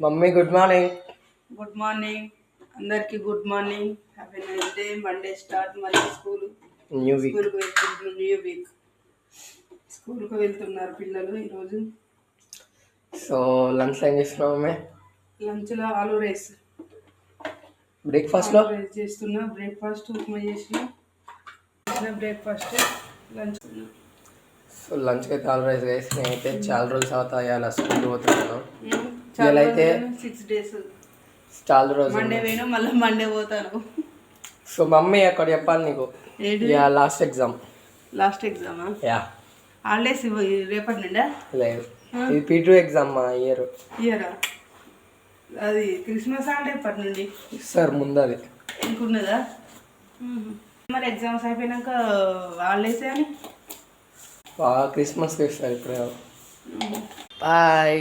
Mummy good morning. Good morning అందరికి. Good morning. Happy nice day. Monday start మళ్ళీ new week. స్కూల్కి వెళ్తున్నారు. New week స్కూల్కి వెళ్తున్నారు పిల్లలు ఈరోజు. సో లంచ్ ఏం చేస్తున్నావు మమ్మీ? లంచ్లో ఆలూ రైస్. బ్రేక్ఫాస్ట్లో రైస్ చేస్తున్నా. బ్రేక్ఫాస్ట్ ఉప్మా చేసిన బ్రేక్ఫాస్ట్ లంచ్. సో లంచ్కి అయితే ఆల్ రైస్ వేసి నేనైతే చాలా రోజులు తర్వాత ఇవాళ స్కూల్కి పోతున్నాను. ఇవాళ అయితే 6 days. చాలా రోజులు మండే పోయినా మళ్ళీ మండే పోతాను. సో మమ్మీ అక్కడ చెప్పాలి నీకు. Ya last exam. లాస్ట్ ఎగ్జామా? యా హాలిడేస్ రేపటి నుండా? లేదు, ఇది P2 ఎగ్జామ్ మా ఇయరా? అది క్రిస్మస్ హాలిడే ఎప్పటి నుండి సార్ ముందు అది ఇంకున్నదా? మరి ఎగ్జామ్స్ అయిపోయినాక హాలిడేస్ అని క్రిస్మస్కి ఇస్తారు ఇప్పుడు. బాయ్.